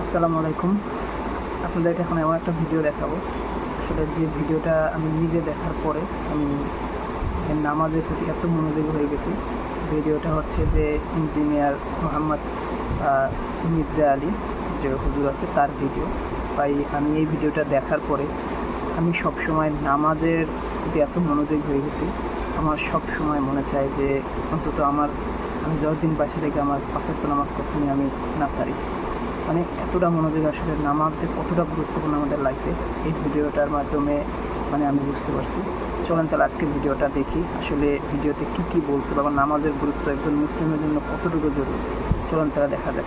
আসসালামু আলাইকুম। আপনাদেরকে এখন এমন একটা ভিডিও দেখাবো, আসলে যে ভিডিওটা আমি নিজে দেখার পরে আমি নামাজের প্রতি এত মনোযোগী হয়ে গেছি। ভিডিওটা হচ্ছে যে ইঞ্জিনিয়ার মোহাম্মদ মির্জা আলী যে হুজুর আছে তার ভিডিও। তাই আমি এই ভিডিওটা দেখার পরে আমি সবসময় নামাজের প্রতি এত মনোযোগী হয়ে গেছি। আমার সব সময় মনে চায় যে অন্তত আমি যতদিন বাঁচে থেকে আমার ৫ ওয়াক্ত নামাজ কখনই আমি না ছাড়ি। মানে এতটা মনোযোগ, আসলে নামাজ যে কতটা গুরুত্বপূর্ণ আমাদের লাইফে এই ভিডিওটার মাধ্যমে আমি বুঝতে পারছি। চলেন তাহলে আজকে ভিডিওটা দেখি, আসলে ভিডিওতে কি বলছে বা নামাজের গুরুত্ব একজন মুসলিমের জন্য কতটুকু জরুরি। চলেন তাহলে দেখা যাক।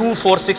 246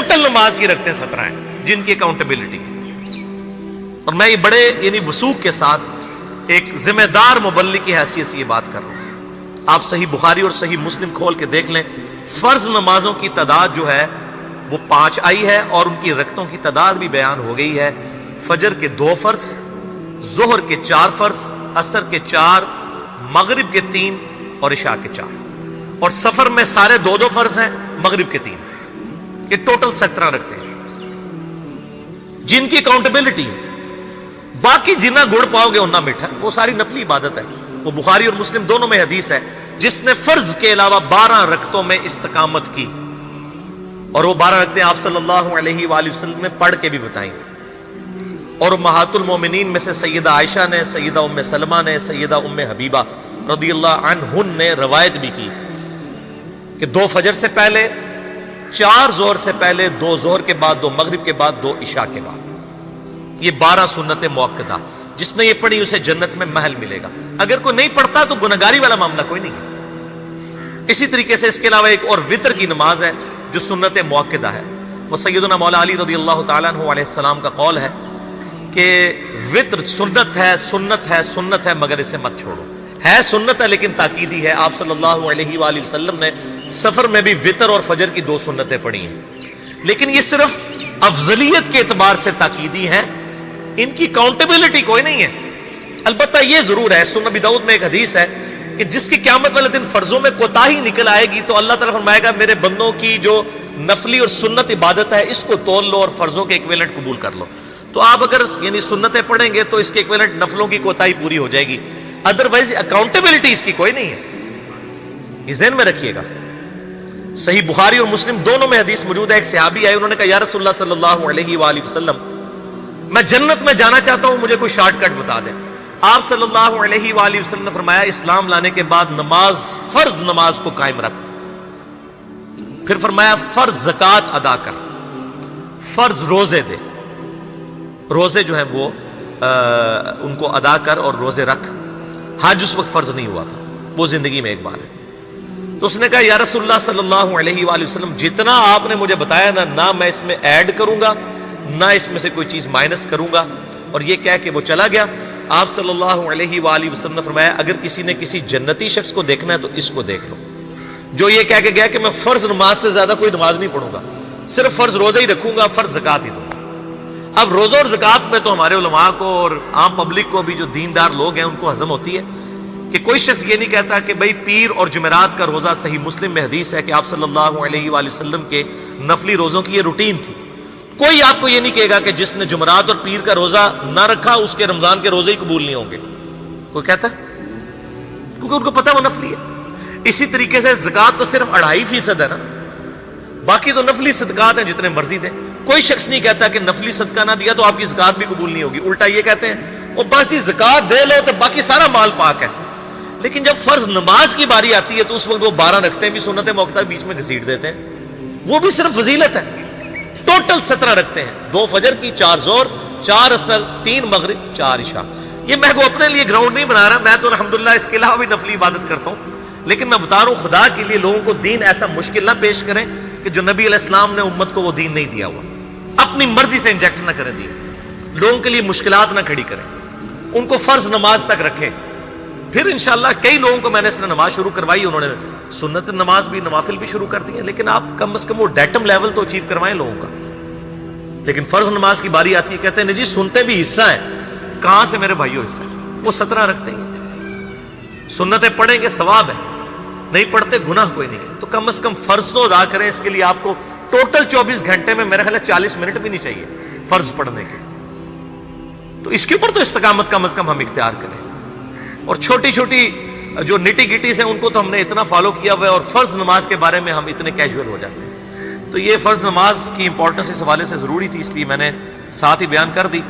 ٹوٹل نماز کی رکھتے ہیں 17 ہیں جن کی اکاؤنٹیبلٹی ہے. اور میں یہ بڑے وثوق کے ساتھ ایک ذمہ دار مبلغ کی حیثیت سے یہ بات کر رہا ہوں. آپ صحیح بخاری اور صحیح مسلم کھول کے دیکھ لیں, فرض نمازوں کی تعداد جو ہے وہ 5 آئی ہے, اور ان کی رکعتوں کی تعداد بھی بیان ہو گئی ہے. فجر کے 2 فرض, ظہر کے 4 فرض, عصر کے 4, مغرب کے 3 اور عشاء کے 4. اور سفر میں سارے 2 فرض ہیں, مغرب کے 3. یہ ٹوٹل 17 رکھتے ہیں جن کی اکاؤنٹیبلٹی. باقی جنہ گڑ پاؤ گے انہ میٹھا, وہ ساری نفلی عبادت ہے. وہ بخاری اور مسلم دونوں میں حدیث ہے, جس نے فرض کے علاوہ 12 رکعتوں میں استقامت کی, اور وہ 12 رکعتیں آپ صلی اللہ علیہ وآلہ وسلم نے پڑھ کے بھی بتائیں. اور امہات المومنین میں سے سیدہ عائشہ نے, سیدہ ام سلمہ نے, سیدہ ام حبیبہ رضی اللہ عنہن نے روایت بھی کی کہ 2 فجر سے پہلے, 4 ظہر سے پہلے, 2 ظہر کے بعد, 2 مغرب کے بعد, 2 عشاء کے بعد. یہ 12 سنت موقدہ, جس نے یہ پڑھی اسے جنت میں محل ملے گا. اگر کوئی نہیں پڑھتا تو گنہگاری والا معاملہ کوئی نہیں ہے. اسی طریقے سے اس کے علاوہ ایک اور وطر کی نماز ہے جو سنت موقدہ ہے. وہ سیدنا مولا علی رضی اللہ تعالیٰ عنہ علیہ السلام کا قول ہے کہ وطر سنت ہے, سنت ہے, سنت ہے, مگر اسے مت چھوڑو. ہے سنت ہے لیکن تاکیدی ہے. آپ صلی اللہ علیہ وآلہ وسلم نے سفر میں بھی وطر اور فجر کی 2 سنتیں پڑھی ہیں, لیکن یہ صرف افضلیت کے اعتبار سے تاکیدی ہیں, ان کی اکاؤنٹیبلٹی کوئی نہیں ہے. البتہ یہ ضرور ہے, سنن ابی داؤد میں ایک حدیث ہے کہ جس کی قیامت والے دن فرضوں میں کوتاہی نکل آئے گی تو اللہ تعالیٰ فرمائے گا میرے بندوں کی جو نفلی اور سنت عبادت ہے اس کو تول لو اور فرضوں کے ایکویلنٹ قبول کر لو. تو آپ اگر سنتیں پڑھیں گے تو اس کے ایکویلنٹ نفلوں کی کوتاہی پوری ہو جائے گی, ادروائز اکاؤنٹیبلٹی اس کی کوئی نہیں ہے. یہ ذہن میں رکھیے گا. صحیح بخاری اور مسلم دونوں میں حدیث موجود ہے. ایک صحابی آئے, انہوں نے کہا یا رسول اللہ صلی اللہ علیہ وآلہ وسلم, میں جنت میں جانا چاہتا ہوں, مجھے کوئی شارٹ کٹ بتا دیں. آپ صلی اللہ علیہ وآلہ وسلم نے فرمایا اسلام لانے کے بعد نماز, فرض نماز کو قائم رکھ. پھر فرمایا فرض زکوٰۃ ادا کر, فرض روزے دے, روزے جو ہیں وہ ان کو ادا کر اور روزے رکھ. حج اس وقت فرض نہیں ہوا تھا, وہ زندگی میں ایک بار ہے. تو اس نے کہا یا رسول اللہ صلی اللہ علیہ وآلہ وسلم جتنا آپ نے مجھے بتایا نہ میں اس میں ایڈ کروں گا نہ اس میں سے کوئی چیز مائنس کروں گا. اور یہ کہہ کے وہ چلا گیا. آپ صلی اللہ علیہ وآلہ وسلم نے فرمایا اگر کسی نے کسی جنتی شخص کو دیکھنا ہے تو اس کو دیکھ لو, جو یہ کہہ کے گیا کہ میں فرض نماز سے زیادہ کوئی نماز نہیں پڑھوں گا, صرف فرض روزہ ہی رکھوں گا, فرض زکوٰۃ ہی دوں گا. اب روزہ اور زکوٰۃ میں تو ہمارے علماء کو اور عام پبلک کو بھی جو دیندار لوگ ہیں ان کو ہضم ہوتی ہے کہ کوئی شخص یہ نہیں کہتا کہ بھئی پیر اور جمعرات کا روزہ, صحیح مسلم میں حدیث ہے کہ آپ صلی اللہ علیہ وآلہ وسلم کے نفلی روزوں کی یہ روٹین تھی. کوئی آپ کو یہ نہیں کہے گا کہ جس نے جمعرات اور پیر کا روزہ نہ رکھا اس کے رمضان کے روزے ہی قبول نہیں ہوں گے. کوئی کہتا ہے؟ کیونکہ ان کو پتہ وہ نفلی ہے. اسی طریقے سے زکوٰۃ تو صرف 2.5% ہے نا, باقی تو نفلی صدقات ہیں جتنے مرضی دیں. کوئی شخص نہیں کہتا کہ نفلی صدقہ نہ دیا تو آپ کی زکوٰۃ بھی قبول نہیں ہوگی. الٹا یہ کہتے ہیں وہ بس جی زکوٰۃ دے لو تو باقی سارا مال پاک ہے. لیکن جب فرض نماز کی باری آتی ہے تو اس وقت وہ 12 رکھتے ہیں بھی سنت موقدہ بیچ میں گھسیٹ دیتے ہیں, وہ بھی صرف فضیلت ہے. ٹوٹل 17 رکھتے ہیں, 2 فجر کی, 4 ظہر, 4 عصر, 3 مغرب, 4 عشاء. یہ میں کو اپنے لیے گراؤنڈ نہیں بنا رہا, میں تو الحمدللہ اس کے علاوہ بھی نفلی عبادت کرتا ہوں. لیکن میں بتا رہا ہوں خدا کے لیے لوگوں کو دین ایسا مشکل نہ پیش کریں کہ جو نبی علیہ السلام نے امت کو وہ دین نہیں دیا ہوا, اپنی مرضی سے انجیکٹ نہ کریں دین, لوگوں کے لیے مشکلات نہ کھڑی کریں, ان کو فرض نماز تک رکھیں. پھر انشاءاللہ کئی لوگوں کو میں نے اس طرح نماز شروع کروائی, انہوں نے سنت نماز بھی, نوافل بھی شروع کر دی ہیں, لیکن آپ کم از کم وہ ڈیٹم لیول تو اچیو کروائیں لوگوں کا. لیکن فرض نماز کی باری آتی ہے کہتے ہیں نہیں جی سنتے بھی حصہ ہیں. کہاں سے میرے بھائیوں حصہ ہے؟ وہ 17 رکھتے ہیں, سنتیں پڑھیں گے ثواب ہے, نہیں پڑھتے گناہ کوئی نہیں ہے. تو کم از کم فرض تو ادا کریں. اس کے لیے آپ کو ٹوٹل 24 گھنٹے میں میرا خیال ہے 40 منٹ بھی نہیں چاہیے فرض پڑھنے کے. تو اس کے اوپر تو استقامت کم از کم ہم اختیار کریں. اور چھوٹی چھوٹی جو نٹی گٹیز ہیں ان کو تو ہم نے اتنا فالو کیا ہوا ہے, اور فرض نماز کے بارے میں ہم اتنے کیجول ہو جاتے ہیں. تو یہ فرض نماز کی امپورٹنس اس حوالے سے ضروری تھی, اس لیے میں نے ساتھ ہی بیان کر دی.